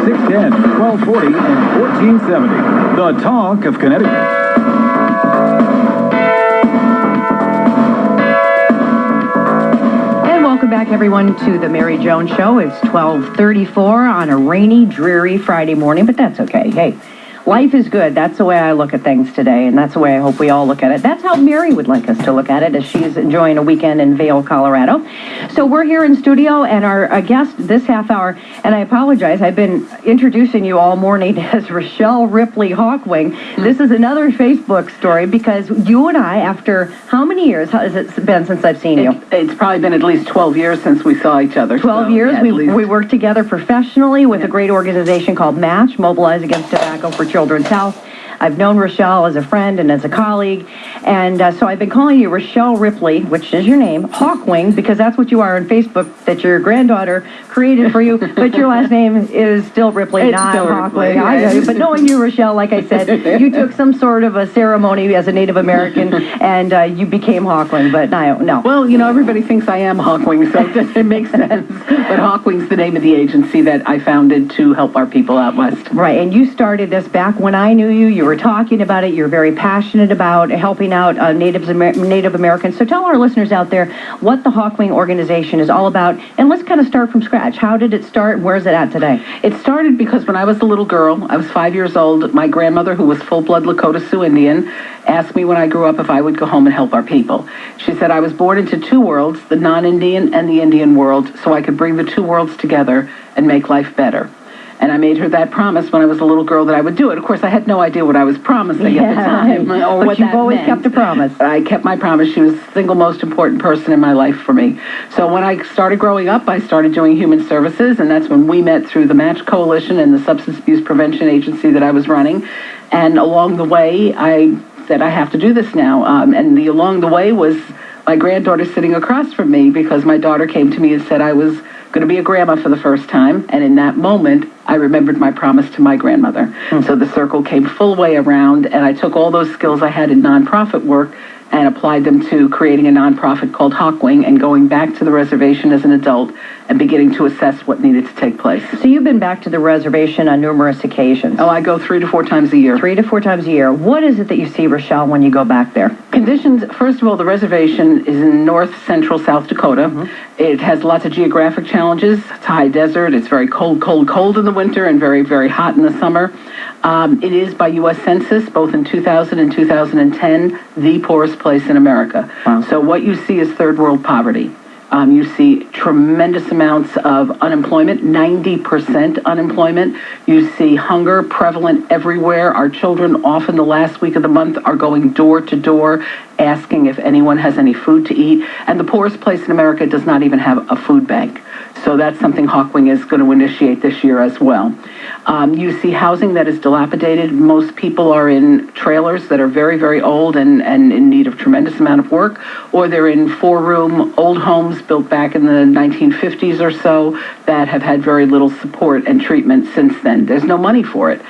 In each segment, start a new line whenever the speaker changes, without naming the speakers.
610, 1240, and 1470. The Talk of Connecticut.
Welcome back, everyone, to the Mary Jones Show. It's 12:34 on a rainy, dreary Friday morning, but that's okay. Hey, life is good. That's the way I look at things today, and that's the way I hope we all look at it. That's how Mary would like us to look at it, as she's enjoying a weekend in Vail, Colorado. So we're here in studio, and our guest this half hour, and I apologize, I've been introducing you all morning as Rochelle Ripley Hawkwing. This is another Facebook story, because you and I, after how many years has it been since I've seen you?
It's probably been at least 12 years since we saw each other.
12 years. Yeah, we worked together professionally with a great organization called MATCH, Mobilize Against Tobacco for Children's Health. I've known Rochelle as a friend and as a colleague, and so I've been calling you Rochelle Ripley, which is your name, Hawkwing, because that's what you are on Facebook, that your granddaughter created for you, but your last name is still Ripley,
it's
not
still
Hawkwing.
Ripley, yeah.
But knowing you, Rochelle, like I said, you took some sort of a ceremony as a Native American, and you became Hawkwing, but no.
Well, you know, everybody thinks I am Hawkwing, so it makes sense. But Hawkwing's the name of the agency that I founded to help our people out west.
Right, and you started this back when I knew you. You were talking about it. You're very passionate about helping out Native Americans. So tell our listeners out there what the Hawkwing organization is all about, and let's kind of start from scratch. How did it start, and where's it at today?
It started because when I was a little girl, I was 5 years old, my grandmother, who was full-blood Lakota Sioux Indian, asked me when I grew up if I would go home and help our people. She said I was born into two worlds, the non-Indian and the Indian world, so I could bring the two worlds together and make life better. And I made her that promise when I was a little girl that I would do it. Of course, I had no idea what I was promising at the time, or
but
what
you've
that
always
meant.
kept a promise.
I kept my promise. She was the single most important person in my life for me. So when I started growing up, I started doing human services, and that's when we met through the MATCH Coalition and the Substance Abuse Prevention Agency that I was running. And along the way, I said, I have to do this now. And along the way was my granddaughter sitting across from me, because my daughter came to me and said I was going to be a grandma for the first time, and in that moment I remembered my promise to my grandmother. So the circle came full way around, and I took all those skills I had in nonprofit work and applied them to creating a nonprofit called Hawkwing, and going back to the reservation as an adult and beginning to assess what needed to take place.
So you've been back to the reservation on numerous occasions.
Oh, I go 3 to 4 times a year.
3 to 4 times a year. What is it that you see, Rochelle, when you go back there?
Conditions, first of all, the reservation is in north central South Dakota. It has lots of geographic challenges. It's high desert. It's very cold in the winter, and very, very hot in the summer. It is, by U.S. Census, both in 2000 and 2010, the poorest place in America.
Wow.
So what you see is third world poverty. You see tremendous amounts of unemployment, 90% unemployment. You see hunger prevalent everywhere. Our children, often the last week of the month, are going door to door asking if anyone has any food to eat. And the poorest place in America does not even have a food bank. So that's something Hawkwing is going to initiate this year as well. You see housing that is dilapidated. Most people are in trailers that are very, very old and in need of tremendous amount of work, or they're in 4-room old homes built back in the 1950s or so that have had very little support and treatment since then. There's no money for it.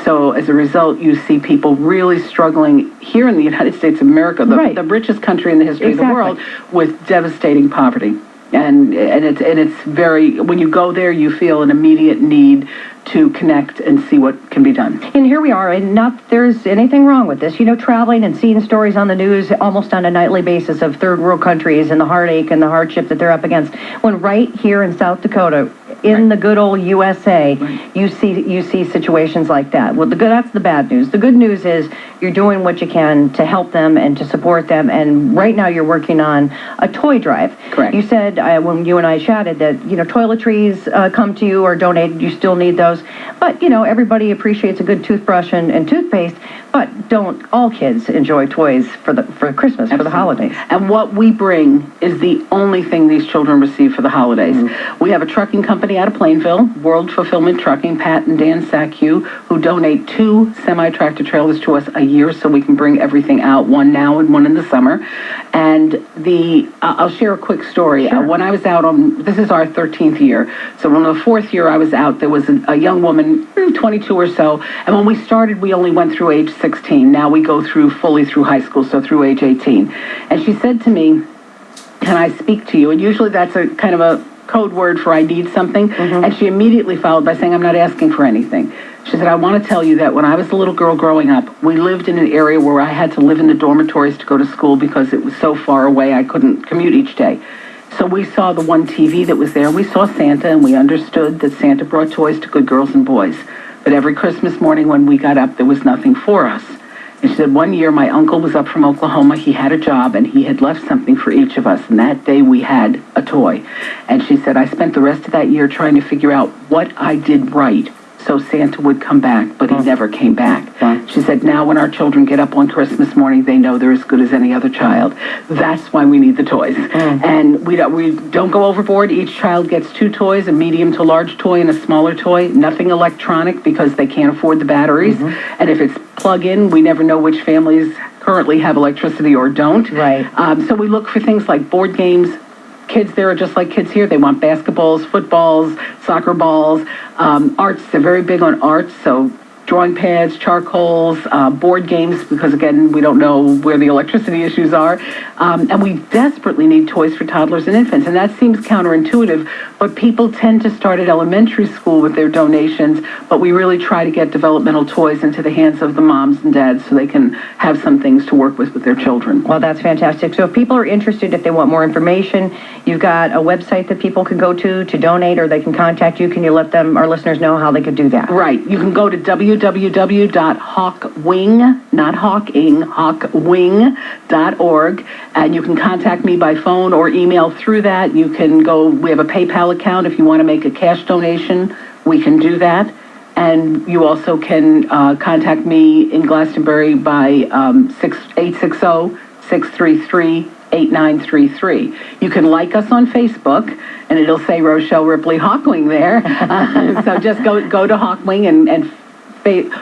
So as a result, you see people really struggling here in the United States of America, the richest country in the history of the world, with devastating poverty. And it's very, when you go there, you feel an immediate need to connect and see what can be done.
And here we are, and not that there's anything wrong with this. You know, traveling and seeing stories on the news almost on a nightly basis of third world countries and the heartache and the hardship that they're up against. When right here in South Dakota, in the good old USA, you see situations like that. Well, that's the bad news. The good news is you're doing what you can to help them and to support them. And right now you're working on a toy drive.
Correct.
You said when you and I chatted that, you know, toiletries come to you or donated. You still need those. But, you know, everybody appreciates a good toothbrush and toothpaste. But don't all kids enjoy toys for Christmas, for the holidays?
And what we bring is the only thing these children receive for the holidays. We have a trucking company out of Plainville, World Fulfillment Trucking, Pat and Dan Sackew, who donate 2 semi-tractor trailers to us a year so we can bring everything out, one now and one in the summer. And I'll share a quick story.
Sure.
When I was out this is our 13th year. So when the 4th year I was out, there was a young woman, 22 or so. And when we started, we only went through age 16. Now we go fully through high school, so through age 18. And she said to me, "Can I speak to you?" And usually that's a kind of a code word for I need something. And she immediately followed by saying, I'm not asking for anything. She said, I want to tell you that when I was a little girl growing up, we lived in an area where I had to live in the dormitories to go to school because it was so far away I couldn't commute each day. So we saw the one TV that was there. We saw Santa, and we understood that Santa brought toys to good girls and boys. But every Christmas morning when we got up, there was nothing for us. And she said, one year my uncle was up from Oklahoma. He had a job, and he had left something for each of us. And that day we had a toy. And she said, I spent the rest of that year trying to figure out what I did right so Santa would come back, but he never came back. She said, now when our children get up on Christmas morning, they know they're as good as any other child. That's why we need the toys. And we don't go overboard. Each child gets 2 toys, a medium to large toy and a smaller toy. Nothing electronic because they can't afford the batteries. And if it's plug-in, we never know which families currently have electricity or don't.
Right.
So we look for things like board games. Kids there are just like kids here. They want basketballs, footballs, soccer balls, arts. They're very big on arts, so drawing pads, charcoals, board games, because, again, we don't know where the electricity issues are. And we desperately need toys for toddlers and infants. And that seems counterintuitive, but people tend to start at elementary school with their donations, but we really try to get developmental toys into the hands of the moms and dads so they can have some things to work with their children.
Well, that's fantastic. So if people are interested, if they want more information, you've got a website that people can go to donate, or they can contact you. Can you let our listeners know how they could do that?
Right. You can go to www.hawkwing, not hawking, hawkwing.org, and you can contact me by phone or email through that. You can go, we have a PayPal account. If you want to make a cash donation, we can do that. And you also can contact me in Glastonbury by 860-633-8933. You can like us on Facebook, and it'll say Rochelle Ripley Hawkwing there. So just go to Hawkwing and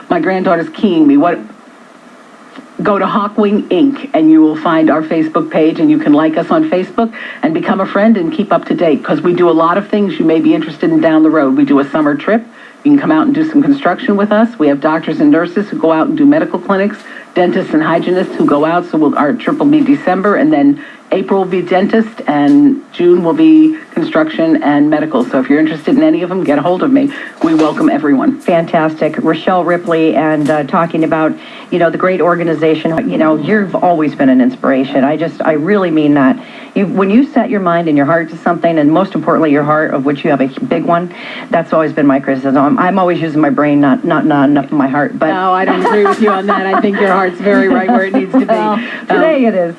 my granddaughter's keying me. Go to Hawkwing Inc. and you will find our Facebook page, and you can like us on Facebook and become a friend and keep up to date, because we do a lot of things you may be interested in down the road. We do a summer trip. You can come out and do some construction with us. We have doctors and nurses who go out and do medical clinics, dentists and hygienists who go out. So our trip will be December, and then April will be dentist, and June will be construction and medical. So if you're interested in any of them, get a hold of me. We welcome everyone.
Fantastic. Rochelle Ripley, and talking about, the great organization. You've always been an inspiration. I really mean that. When you set your mind and your heart to something, and most importantly, your heart, of which you have a big one, that's always been my criticism. I'm always using my brain, not enough of my heart. But
no, I don't agree with you on that. I think your heart's very right where it needs to be.
Today it is.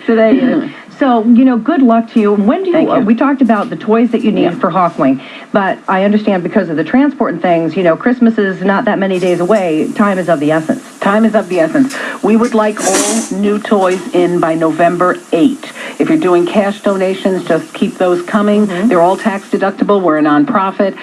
So, good luck to you. When do you, we talked about the toys that you need for Hawkwing, but I understand because of the transport and things, Christmas is not that many days away. Time is of the essence.
Time is of the essence. We would like all new toys in by November 8th. If you're doing cash donations, just keep those coming. They're all tax deductible. We're a nonprofit.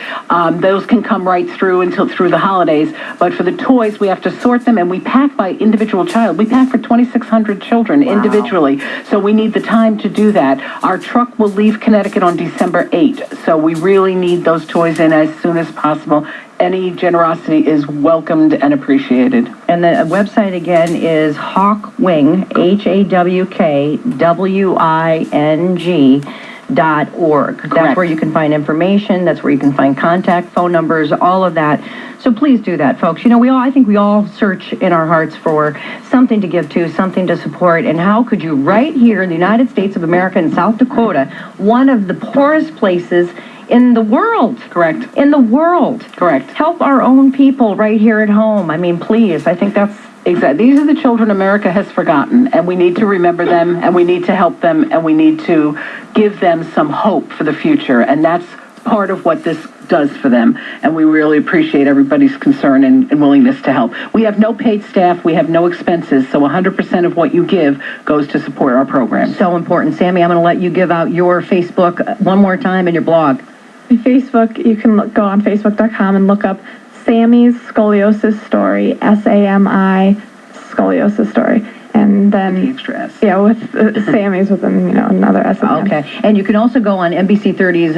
Those can come right through through the holidays. But for the toys, we have to sort them, and we pack by individual child. We pack for 2,600 children individually. So we need the time to do that. Our truck will leave Connecticut on December 8th. So we really need those toys in as soon as possible. Any generosity is welcomed and appreciated.
And the website again is Hawkwing, HAWKWING.org. That's where you can find information. That's where you can find contact phone numbers, all of that. So please do that, folks. I think we all search in our hearts for something to give to, something to support. And how could you, right here in the United States of America in South Dakota, one of the poorest places in the world.
Correct.
In the world.
Correct.
Help our own people right here at home. I mean, please. I think that's...
Exactly. These are the children America has forgotten, and we need to remember them, and we need to help them, and we need to give them some hope for the future. And that's part of what this does for them. And we really appreciate everybody's concern and willingness to help. We have no paid staff. We have no expenses. So 100% of what you give goes to support our program.
So important. Sammy, I'm going to let you give out your Facebook one more time and your blog.
Facebook, you can go on Facebook.com and look up Sammy's Scoliosis Story, SAMI Scoliosis Story. and
The
then,
extra S.
yeah, with Sammy's with an, another S at the end.
Okay, and you can also go on NBC30's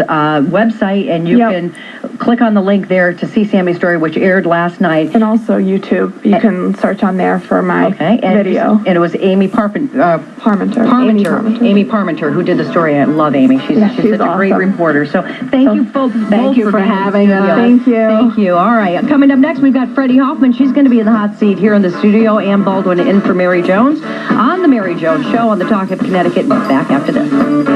website, and you
Yep.
can click on the link there to see Sammy's story, which aired last night.
And also YouTube, you can search on there for my
Okay, and
video.
and it was Amy
Parmenter.
Amy Parmenter, who did the story. I love Amy. She's
Yeah,
such
she's
a great
awesome.
reporter. So thank you both.
Thank you for
being in
having
the studio.
us.
Thank you.
Thank you. All right, coming up next, we've got Freddie Hoffman. She's going to be in the hot seat here in the studio. Ann Baldwin in for Mary Jones on the Mary Jones Show on the Talk of Connecticut. Back after this.